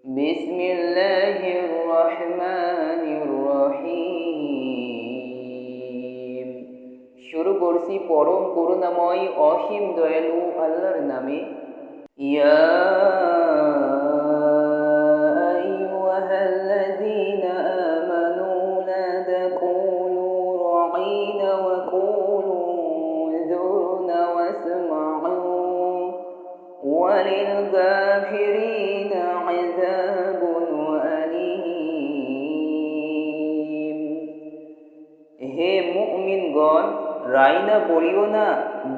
বিসমিল্লাহির রহমানির রহিম। শুরু করছি পরম করুণাময় অসীম দয়ালু আল্লাহর নামে। ইয়া আইয়ুহাল্লাযীনা আমানু লা তাকুলু রাঈনা ওয়া কুলু যুরনা ওয়াসমা'ু ওয়ালিল কাফিরিনা আযাবুন আলীম। হে মুমিনগণ, রাইনা বলিও না,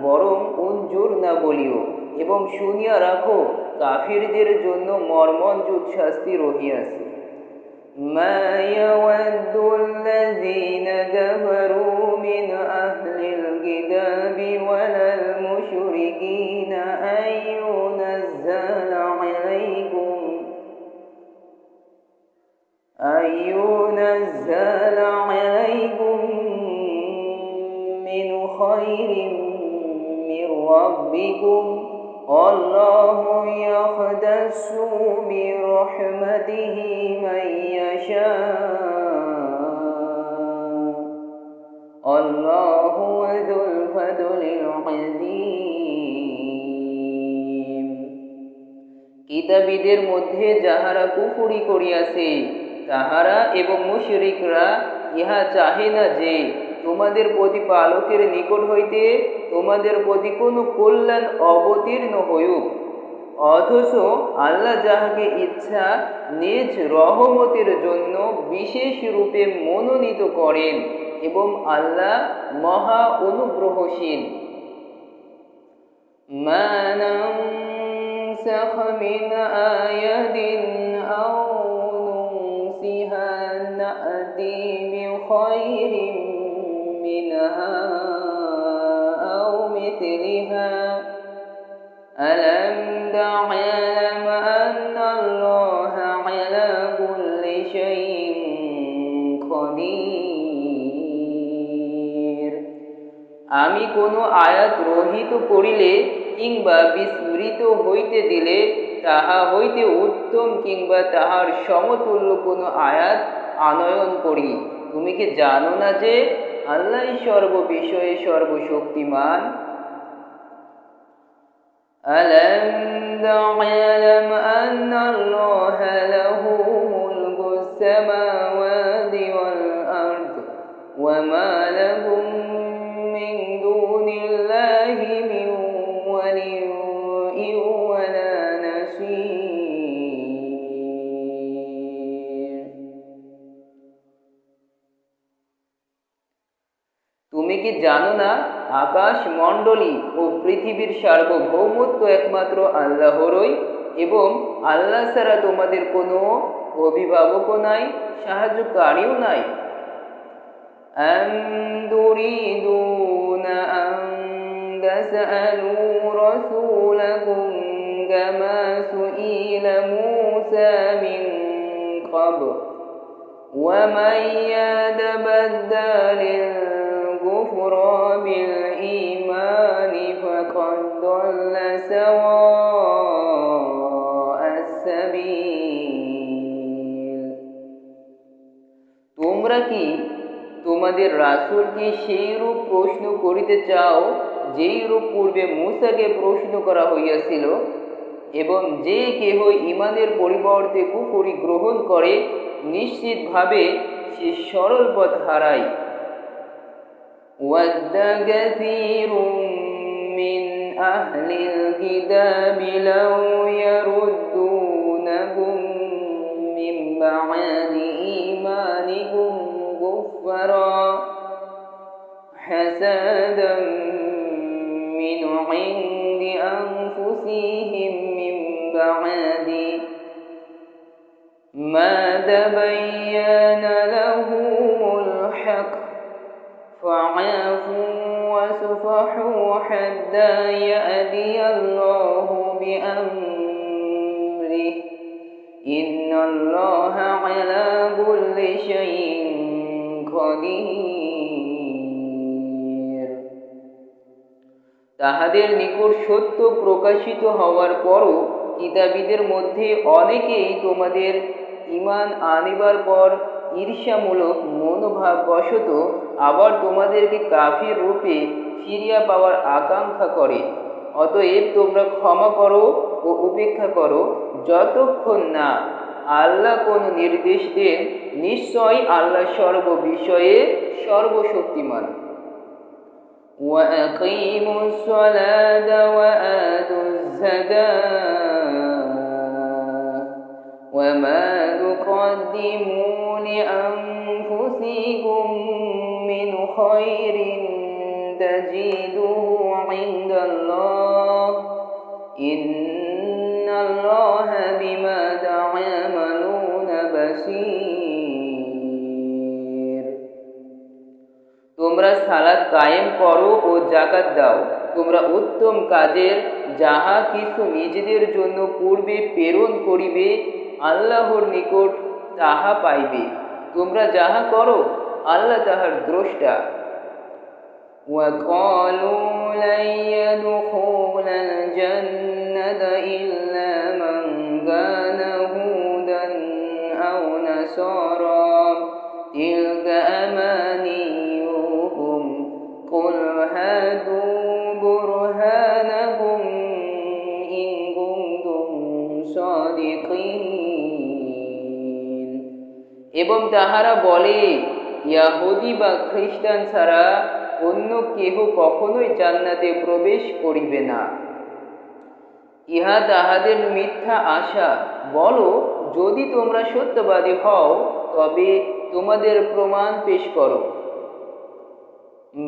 বরং উনজুর না বলিও, এবং শুনিয়া রাখো কাফিরদের জন্য মর্মন্তুদ শাস্তি রহিয়াছে। মা ইয়াওয়াদ্দুল্লাযীনা কাফারু মিন আহলিল কিতাবি ওয়ালাল মুশরিকিনা আন ইউনাজ্জালা আলাইকুম মিন খায়রিন মির রাব্বিকুম আল্লাহু ইয়াখতাসসু বিরহমাতিহি মান ইয়াশা আল্লাহু যুল ফাদলিল আযীম। কিতাবীদের মধ্যে যাহারা কুফরি করিয়াছে তাহারা এবং মুশরিকরা ইহা চাহে না যে তোমাদের প্রতিপালকের নিকট হইতে তোমাদের প্রতি কোনো কল্যাণ অবতীর্ণ হইউক, অথচ আল্লাহ যাহাকে ইচ্ছা নিজ রহমতের জন্য বিশেষ রূপে মনোনীত করেন, এবং আল্লাহ মহা অনুগ্রহশীল। মা নানসাখ মিন আয়াতিন আও নুনসিহা না'তি বিখায়রিন মিনহা আও মিথলিহা আলাম তা'লাম আন্নাল্লাহা আলা কুল্লি শাইইন কাদির। আমি কোনো আয়াত রহিত করিলে কিংবা বিস্মৃত হইতে দিলে তাহা হইতে উত্তম কিংবা তাহার সমতুল্য কোনো আয়াত আনয়ন করি। তুমি কি জানো না যে আল্লাহ সর্ববিষয়ে সর্বশক্তিমান? আলাম তা'লাম আন্নাল্লাহা লাহু মুলকুস সামাওয়াতি ওয়াল আরদ ওয়া মা লাহুম মিন দুনিল্লাহি মিন ওয়ালিয়্যিন ওয়ালা নাসীর। তুমি কি জানো না আকাশ মণ্ডলী ও পৃথিবীর সার্বভৌমত্ব একমাত্র আল্লাহরই, এবং আল্লাহ ছাড়া তোমাদের কোনো অভিভাবকও নাই, সাহায্যকারীও নাই। আম তুরিদুনা আন তাসআলু রাসূলাকুম কামা সুইলা মূসা মিন ক্বাবল ওয়া মান ইয়াতাবাদ্দালিল কুফরা বিল ঈমানি ফাকাদ দাল্লা সাওয়া'আস সাবিল। তোমরা কি তোমাদের রাসূলকে সেই রূপ প্রশ্ন করিতে চাও যেই রূপ পূর্বে মূসাকে প্রশ্ন করা হইয়াছিল? এবং যে কেহ ঈমানের পরিবর্তে কুফরি গ্রহণ করে নিশ্চিতভাবে সে সরল পথ হারায়। ওয়াদ্দা কাসীরুম মিন আহলিল কিতাবি লাও ইয়ারুদ্দুনাকুম মিন বা'দি ঈমানিকুম কুফফারা হাসাদাম মিন ইনদি আনফুসিহিম মিন বা'দি মা তাবায়্যানা লাহুমুল হক ফা'আফু ওয়াসফাহু হাত্তা ইয়া'তিয়াল্লাহু বিআমরিহি ইন্নাল্লাহা আলা কুল্লি শাইইন কাদির। তাহাদের নিকট সত্য প্রকাশিত হওয়ার পরও কিতাবীদের মধ্যে অনেকেই তোমাদের ঈমান আনিবার পর ঈর্ষামূলক মনোভাব বশত আবার তোমাদেরকে কাফির রূপে ফিরিয়া পাওয়ার আকাঙ্ক্ষা করে। অতএব তোমরা ক্ষমা করো ও উপেক্ষা করো যতক্ষণ না আল্লাহ কোনো নির্দেশ দেন। নিশ্চয় আল্লাহ সর্ববিষয়ে সর্বশক্তিমান। وأقيموا الصلاة وآتوا الزكاة وما تقدموا لأنفسكم من خير تجدوه عند الله إن الله بما تعملون بصير। তোমরা সালাত কায়েম করো ও যাকাত দাও। তোমরা উত্তম কাজের যাহা কিছু নিজেদের জন্য পূর্বে প্রেরণ করিবে আল্লাহর নিকট তাহা পাইবে। তোমরা যাহা করো আল্লাহ তাহার দ্রষ্টা। وقالوا لن يدخل الجنة إلا من كان هودا أو نصارى تلك أمانيهم قل هاتوا برهانكم إن كنتم صادقين। এবং তাহারা বলে, ইয়াহুদি বা খ্রিস্টান ছাড়া অন্য কেহ কখনোই জান্নাতে প্রবেশ করিবে না। ইহা তাহাদের মিথ্যা আশা। বলো, যদি তোমরা সত্যবাদী হও তবে তোমাদের প্রমাণ পেশ করো।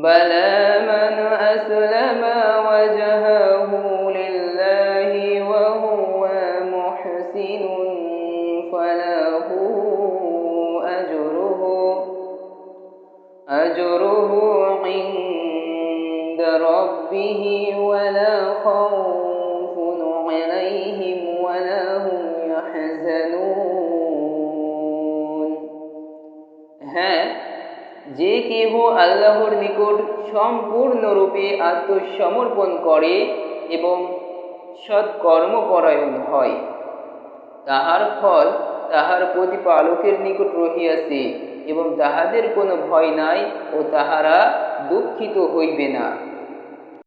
বালা মান আসলামা ওয়াজহাহু লিল্লাহি ওয়া হুয়া মুহসিনুন ফালাহু আজরুহু ইনদা রাব্বিহি ওয়ালা খাউফুন আলাইহিম ওয়ালা হুম ইয়াহজানুন। হ্যাঁ, যে কেহ আল্লাহর নিকট সম্পূর্ণরূপে আত্মসমর্পণ করে এবং সৎকর্মপরায়ণ হয়, তাহার ফল তাহার প্রতিপালকের নিকট রহিয়াছে এবং তাহাদের কোনো ভয় নাই ও তাহারা দুঃখিত হইবে না।